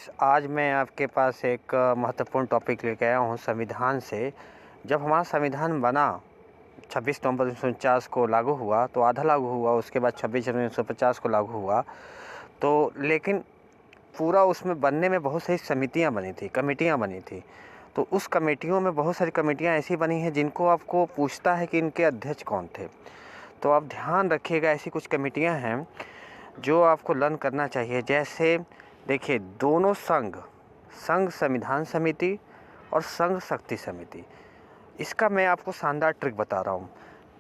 Friends, आज मैं आपके पास एक महत्वपूर्ण टॉपिक लेके आया हूँ संविधान से। जब हमारा संविधान बना 26 नवंबर 1949 को लागू हुआ तो आधा लागू हुआ, उसके बाद 26 जनवरी 1950 को लागू हुआ। तो लेकिन पूरा उसमें बनने में बहुत सारी समितियाँ बनी थी, कमेटियाँ बनी थी। तो उस कमेटियों में बहुत सारी कमेटियाँ ऐसी बनी हैं जिनको आपको पूछता है कि इनके अध्यक्ष कौन थे। तो आप ध्यान रखिएगा, ऐसी कुछ कमेटियाँ हैं जो आपको लर्न करना चाहिए। जैसे देखिए, दोनों संघ संविधान समिति और संघ शक्ति समिति, इसका मैं आपको शानदार ट्रिक बता रहा हूँ।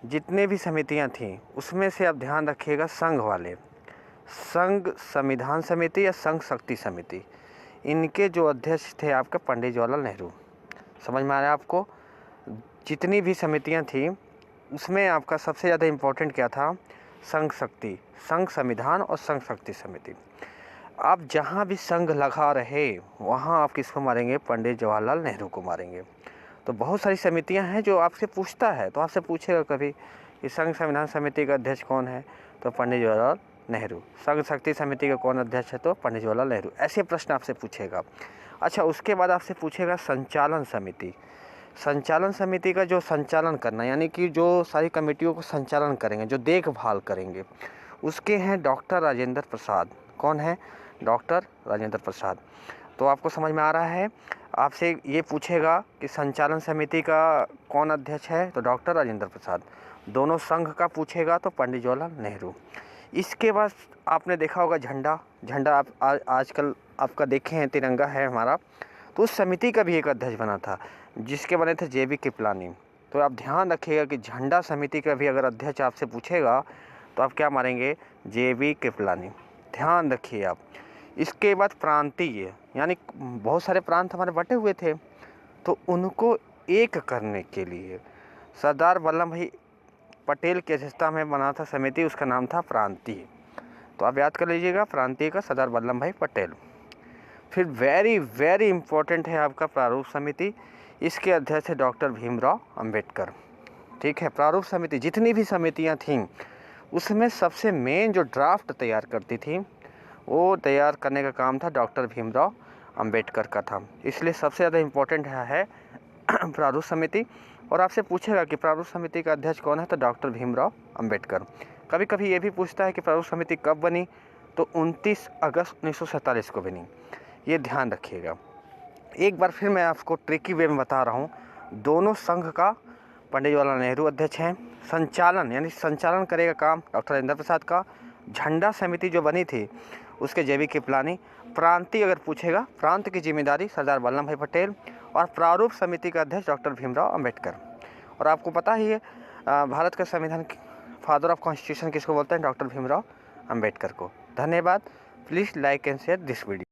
जितने भी समितियाँ थीं उसमें से आप ध्यान रखिएगा, संघ वाले, संघ संविधान समिति या संघ शक्ति समिति, इनके जो अध्यक्ष थे आपके पंडित जवाहरलाल नेहरू। समझ में आ रहा है आपको? जितनी भी समितियाँ थीं उसमें आपका सबसे ज़्यादा इम्पोर्टेंट क्या था? संघ शक्ति, संघ संविधान और संघ शक्ति समिति। आप जहाँ भी संघ लगा रहे वहाँ आप किसको मारेंगे? पंडित जवाहरलाल नेहरू को मारेंगे। तो बहुत सारी समितियाँ हैं जो आपसे पूछता है, तो आपसे पूछेगा कभी कि संघ संविधान समिति का अध्यक्ष कौन है? तो पंडित जवाहरलाल नेहरू। संघ शक्ति समिति का कौन अध्यक्ष है? तो पंडित जवाहरलाल नेहरू। ऐसे प्रश्न आपसे पूछेगा। अच्छा, उसके बाद आपसे पूछेगा संचालन समिति। संचालन समिति का जो संचालन करना, यानी कि जो सारी कमेटियों को संचालन करेंगे, जो देखभाल करेंगे, उसके हैं डॉक्टर राजेंद्र प्रसाद। कौन है? डॉक्टर राजेंद्र प्रसाद। तो आपको समझ में आ रहा है? आपसे ये पूछेगा कि संचालन समिति का कौन अध्यक्ष है? तो डॉक्टर राजेंद्र प्रसाद। दोनों संघ का पूछेगा तो पंडित जवाहरलाल नेहरू। इसके बाद आपने देखा होगा झंडा आप आजकल आपका देखे हैं, तिरंगा है हमारा। तो उस समिति का भी एक अध्यक्ष बना था जिसके बने थे JB कृपलानी। तो आप ध्यान रखिएगा कि झंडा समिति का भी अगर अध्यक्ष आपसे पूछेगा तो आप क्या मारेंगे? JB कृपलानी। ध्यान रखिए आप। इसके बाद प्रांतीय, यानी बहुत सारे प्रांत हमारे बटे हुए थे, तो उनको एक करने के लिए सरदार वल्लभ भाई पटेल की अध्यक्षता में बना था समिति, उसका नाम था प्रांतीय। तो आप याद कर लीजिएगा, प्रांतीय का सरदार वल्लभ भाई पटेल। फिर वेरी वेरी इम्पोर्टेंट है आपका प्रारूप समिति। इसके अध्यक्ष है डॉक्टर भीमराव अंबेडकर। ठीक है, प्रारूप समिति जितनी भी समितियां थीं उसमें सबसे मेन जो ड्राफ्ट तैयार करती थी वो तैयार करने का काम था डॉक्टर भीमराव अंबेडकर का था। इसलिए सबसे ज़्यादा इम्पोर्टेंट है प्रारूप समिति। और आपसे पूछेगा कि प्रारूप समिति का अध्यक्ष कौन है? तो डॉक्टर भीमराव अंबेडकर। कभी कभी ये भी पूछता है कि प्रारूप समिति कब बनी? तो 29 अगस्त 1947 को बनी। ये ध्यान रखिएगा। एक बार फिर मैं आपको ट्रिकी वे में बता रहा हूँ। दोनों संघ का पंडित जवाहरलाल नेहरू अध्यक्ष हैं। संचालन, यानी संचालन करेगा काम डॉक्टर राजेंद्र प्रसाद का। झंडा समिति जो बनी थी उसके JB कृपलानी। प्रांतीय अगर पूछेगा, प्रांत की जिम्मेदारी सरदार वल्लभ भाई पटेल। और प्रारूप समिति का अध्यक्ष डॉक्टर भीमराव अंबेडकर। और आपको पता ही है भारत का संविधान फादर ऑफ कॉन्स्टिट्यूशन किसको बोलते हैं? डॉक्टर भीमराव अंबेडकर को। धन्यवाद। Please like and share this video.